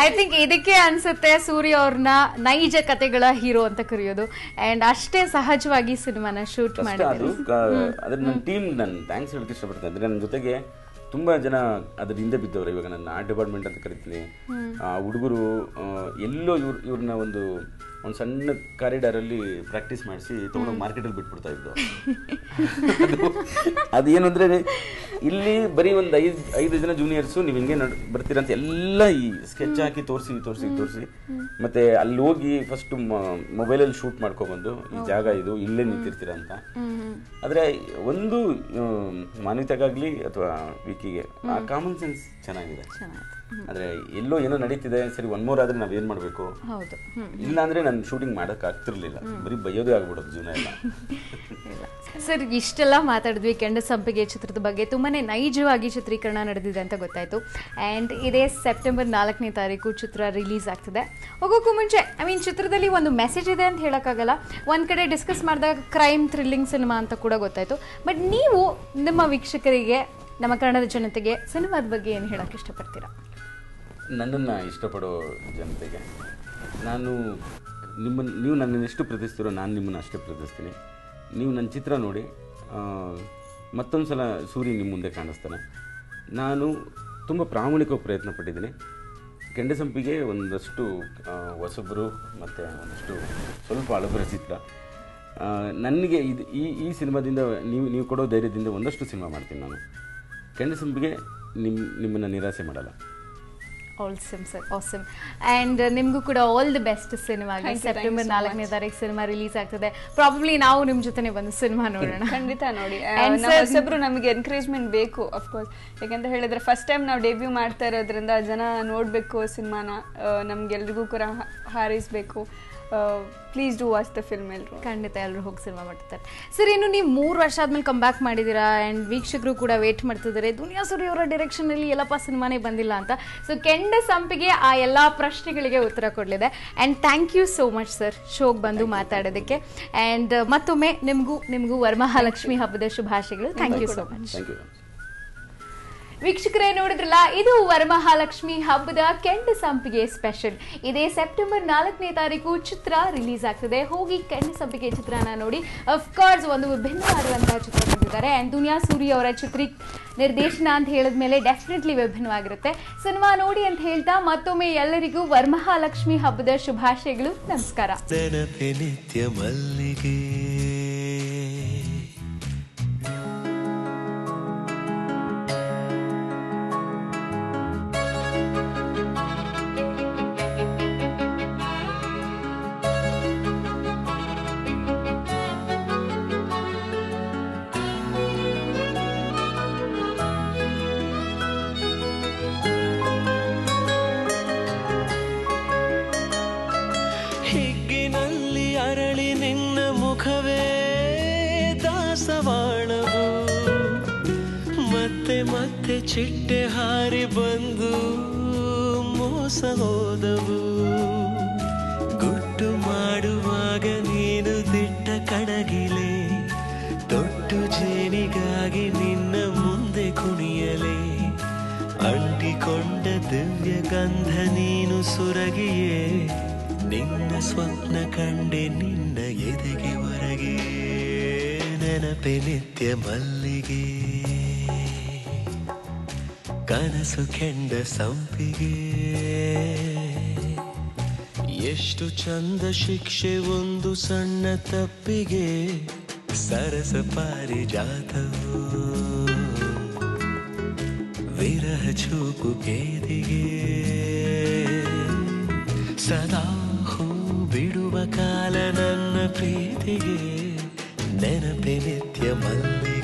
I think ಇದಕ್ಕೆ ಅನ್ಸುತ್ತೆ ಸೂರ್ಯ ಅವ್ರನ್ನ ನೈಜ ಕತೆಗಳ ಹೀರೋ ಅಂತ ಕರೆಯೋದು. ಅಂಡ್ ಅಷ್ಟೇ ಸಹಜವಾಗಿ ಸಿನಿಮಾನ ಶೂಟ್ ಮಾಡಿದ್ರು. ಅದ್ರ ನನ್ನ ಟೀಮ್ ನಾನು ಥ್ಯಾಂಕ್ಸ್ ಹೇಳಕ್ಕೆ ಇಷ್ಟಪಡ್ತೇನೆ. ಅಂದ್ರೆ ನನ್ನ ಜೊತೆಗೆ ತುಂಬಾ ಜನ ಅದ್ರ ಹಿಂದೆ ಬಿದ್ದವ್ರೆ. ಇವಾಗ ನನ್ನ ಆರ್ಟ್ ಡಿಪಾರ್ಟ್ಮೆಂಟ್ ಅಂತ ಕರಿತೀನಿ. ಹುಡುಗರು ಎಲ್ಲೋ ಇವ್ರನ್ನ ಒಂದು ಸಣ್ಣ ಕಾರಿಡಾರ್ ಅಲ್ಲಿ ಪ್ರಾಕ್ಟೀಸ್ ಮಾಡಿಸಿ ತಗೊಂಡೋಗಿ ಮಾರ್ಕೆಟಲ್ಲಿ ಬಿಟ್ಬಿಡ್ತಾ ಇದ್ದು. ಅದೇನು ಅಂದ್ರೆ ಇಲ್ಲಿ ಬರೀ ಒಂದು 5 ಜನ ಜೂನಿಯರ್ಸು ನೀವು ಹಿಂಗೆ ಬರ್ತೀರಾ ಅಂತ ಎಲ್ಲ ಈ ಸ್ಕೆಚ್ ಹಾಕಿ ತೋರಿಸಿ ಮತ್ತೆ ಅಲ್ಲಿ ಹೋಗಿ ಫಸ್ಟ್ ಮೊಬೈಲಲ್ಲಿ ಶೂಟ್ ಮಾಡ್ಕೊಬಂದು ಈ ಜಾಗ ಇದು ಇಲ್ಲೇ ನಿಂತಿರ್ತೀರಾ ಅಂತ. ಆದ್ರೆ ಒಂದು ಮಾನ್ಯತೆಗಾಗ್ಲಿ ಅಥವಾ ವಿಕಿಗೆ ಆ ಕಾಮನ್ ಸೆನ್ಸ್ ಚೆನ್ನಾಗಿದೆ. ಆದ್ರೆ ಎಲ್ಲೋ ಏನೋ ನಡೀತಿದೆ, ಸರಿ ಒನ್ ಮೋರ್ ಆದ್ರೆ ನಾವೇನ್ ಮಾಡ್ಬೇಕು, ಇಲ್ಲ ಅಂದ್ರೆ ನಾನು ಶೂಟಿಂಗ್ ಮಾಡಕ್ ಆಗ್ತಿರ್ಲಿಲ್ಲ, ಬರೀ ಬೈಯೋದೇ ಆಗ್ಬಿಡೋದು ಜೀವನ ಎಲ್ಲ. ಸರ್, ಇಷ್ಟೆಲ್ಲ ಮಾತಾಡಿದ್ವಿ ಕೆಂಡ ಸಂಪಿಗೆ ಚಿತ್ರದ ಬಗ್ಗೆ. ತುಂಬಾನೇ ನೈಜವಾಗಿ ಚಿತ್ರೀಕರಣ ನಡೆದಿದೆ ಅಂತ ಗೊತ್ತಾಯ್ತು. ಆ್ಯಂಡ್ ಇದೇ ಸೆಪ್ಟೆಂಬರ್ 4ನೇ ತಾರೀಕು ಚಿತ್ರ ರಿಲೀಸ್ ಆಗ್ತಿದೆ. ಹೋಗೋಕ್ಕೂ ಮುಂಚೆ ಚಿತ್ರದಲ್ಲಿ ಒಂದು ಮೆಸೇಜ್ ಇದೆ ಅಂತ ಹೇಳೋಕ್ಕಾಗಲ್ಲ. ಒಂದು ಕಡೆ ಡಿಸ್ಕಸ್ ಮಾಡಿದಾಗ ಕ್ರೈಮ್ ಥ್ರಿಲ್ಲಿಂಗ್ ಸಿನಿಮಾ ಅಂತ ಕೂಡ ಗೊತ್ತಾಯ್ತು. ಬಟ್ ನೀವು ನಿಮ್ಮ ವೀಕ್ಷಕರಿಗೆ, ನಮ್ಮ ಕನ್ನಡದ ಜನತೆಗೆ ಸಿನಿಮಾದ ಬಗ್ಗೆ ಏನು ಹೇಳೋಕ್ಕೆ ಇಷ್ಟಪಡ್ತೀರಾ? ನನ್ನನ್ನು ಇಷ್ಟಪಡೋ ಜನತೆಗೆ ನೀವು ನನ್ನನ್ನು ಎಷ್ಟು ಪ್ರೀತಿಸ್ತೀರೋ ನಾನು ನಿಮ್ಮನ್ನು ಅಷ್ಟೇ ಪ್ರೀತಿಸ್ತೀನಿ. ನೀವು ನನ್ನ ಚಿತ್ರ ನೋಡಿ ಮತ್ತೊಂದು ಸಲ ಸೂರ್ಯ ನಿಮ್ಮ ಮುಂದೆ ಕಾಣಿಸ್ತಾನೆ. ನಾನು ತುಂಬ ಪ್ರಾಮಾಣಿಕವಾಗಿ ಪ್ರಯತ್ನ ಪಟ್ಟಿದ್ದೀನಿ. ಕೆಂಡಸಂಪಿಗೆ ಒಂದಷ್ಟು ಹೊಸಬರು ಮತ್ತು ಒಂದಷ್ಟು ಸ್ವಲ್ಪ ಹಳಬರ ಚಿತ್ರ. ನನಗೆ ಈ ಸಿನಿಮಾದಿಂದ ನೀವು ಕೊಡೋ ಧೈರ್ಯದಿಂದ ಒಂದಷ್ಟು ಸಿನಿಮಾ ಮಾಡ್ತೀನಿ ನಾನು. ಕೆಂಡಸಂಪಿಗೆ ನಿಮ್ಮನ್ನು ನಿರಾಸೆ ಮಾಡಲ್ಲ. ಆಲ್ಸಮ್ ಸರ್, ಆಸಮ್. ಆ್ಯಂಡ್ ನಿಮಗೂ ಕೂಡ ಆಲ್ ದಿ ಬೆಸ್ಟ್ ಸಿನಿಮಾಗೆ. ಸೆಪ್ಟೆಂಬರ್ 4ನೇ ತಾರೀಕು ಸಿನಿಮಾ ರಿಲೀಸ್ ಆಗ್ತದೆ. ಪ್ರಾಬಬ್ಲಿ ನಾವು ನಿಮ್ಮ ಜೊತೆನೆ ಬಂದು ಸಿನಿಮಾ ನೋಡೋಣ. ಖಂಡಿತ ನೋಡಿ. ಹೊಸಬ್ರು ನಮಗೆ ಎನ್ಕರೇಜ್ಮೆಂಟ್ ಬೇಕು ಅಫ್ಕೋರ್ಸ್. ಯಾಕಂತ ಹೇಳಿದ್ರೆ ಫಸ್ಟ್ ಟೈಮ್ ನಾವು ಡೆಬ್ಯೂ ಮಾಡ್ತಾ ಇರೋದ್ರಿಂದ ಜನ ನೋಡಬೇಕು ಸಿನಿಮಾನ, ನಮ್ಗೆಲ್ರಿಗೂ ಕೂಡ ಹಾರೈಸಬೇಕು. Please do watch the film. ಎಲ್ಲರೂ ಖಂಡಿತ ಎಲ್ಲರೂ ಹೋಗಿ ಸಿನಿಮಾ ಮಾಡ್ತಾರೆ. ಸರ್, ಇನ್ನು ನೀವು 3 ವರ್ಷ ಆದ್ಮೇಲೆ ಕಮ್ ಬ್ಯಾಕ್ ಮಾಡಿದ್ದೀರಾ. ಆ್ಯಂಡ್ ವೀಕ್ಷಕರು ಕೂಡ ವೇಟ್ ಮಾಡ್ತಿದ್ದಾರೆ, ದುನಿಯಾ ಸೂರಿ ಅವರ ಡೈರೆಕ್ಷನಲ್ಲಿ ಎಲ್ಲಪ್ಪ ಸಿನಿಮಾನೇ ಬಂದಿಲ್ಲ ಅಂತ. ಸೊ ಕೆಂಡ ಸಂಪಿಗೆ ಆ ಎಲ್ಲ ಪ್ರಶ್ನೆಗಳಿಗೆ ಉತ್ತರ ಕೊಡಲಿದೆ. And thank you so much sir ಶೋಗೆ ಬಂದು ಮಾತಾಡೋದಕ್ಕೆ. ಆ್ಯಂಡ್ ಮತ್ತೊಮ್ಮೆ ನಿಮಗೂ ವರಮಹಾಲಕ್ಷ್ಮಿ ಹಬ್ಬದ ಶುಭಾಶಯಗಳು. Thank you so much. ವೀಕ್ಷಕರೇ, ನೋಡಿದ್ರಲ್ಲ, ಇದು ವರಮಹಾಲಕ್ಷ್ಮಿ ಹಬ್ಬದ ಕೆಂಡ ಸಂಪಿಗೆ ಸ್ಪೆಷಲ್. ಇದೇ ಸೆಪ್ಟೆಂಬರ್ 4ನೇ ತಾರೀಕು ಚಿತ್ರ ರಿಲೀಸ್ ಆಗ್ತದೆ. ಹೋಗಿ ಕೆಂಡ ಸಂಪಿಗೆ ಚಿತ್ರನ ನೋಡಿ. ಅಫ್ಕೋರ್ಸ್ ಒಂದು ವಿಭಿನ್ನವಾದಂತಹ ಚಿತ್ರ ಬಂದಿದ್ದಾರೆ. ಆ್ಯಂಡ್ ದುನಿಯಾ ಸೂರಿ ಅವರ ನಿರ್ದೇಶನ ಅಂತ ಹೇಳಿದ್ಮೇಲೆ ಡೆಫಿನೆಟ್ಲಿ ವಿಭಿನ್ನವಾಗಿರುತ್ತೆ. ಸಿನಿಮಾ ನೋಡಿ ಅಂತ ಹೇಳ್ತಾ ಮತ್ತೊಮ್ಮೆ ಎಲ್ಲರಿಗೂ ವರಮಹಾಲಕ್ಷ್ಮಿ ಹಬ್ಬದ ಶುಭಾಶಯಗಳು. ನಮಸ್ಕಾರ. ಹಿಗ್ಗಿನಲ್ಲಿ ಅರಳಿ ನಿನ್ನ ಮುಖವೇ ದಾಸವಾಳವು, ಮತ್ತೆ ಮತ್ತೆ ಚಿಟ್ಟೆ ಹಾರಿ ಬಂದು ಮೋಸ ಹೋದವು. ಗುಟ್ಟು ಮಾಡುವಾಗ ನೀನು ದಿಟ್ಟ ಕಡಗಿಲೆ, ತೊಟ್ಟು ಜೇನಿಗಾಗಿ ನಿನ್ನ ಮುಂದೆ ಕುಣಿಯಲೆ. ಅಂಟಿಕೊಂಡ ದಿವ್ಯ ಗಂಧ ನೀನು ಸುರಗಿಯೇ, ನಿನ್ನ ಸ್ವಪ್ನ ಕಂಡೆ ನಿನ್ನ ಎದೆಗೆ ಹೊರಗೆ. ನೆನಪೆ ನಿತ್ಯ ಮಲ್ಲಿಗೆ, ಕನಸು ಕೆಂಡ ಸಂಪಿಗೆ. ಎಷ್ಟು ಚಂದ ಶಿಕ್ಷೆ ಒಂದು ಸಣ್ಣ ತಪ್ಪಿಗೆ, ಸರಸ ಪಾರಿಜಾತವು ವಿರಹ ಚೂಪು ಕೇದಿಗೆ. ಸದಾ ಬಿಡುವ ಕಾಲ ನನ್ನ ಪ್ರೀತಿಗೆ, ನೆನಪೆ ನಿತ್ಯ ಮಲ್ಲಿಗೆ.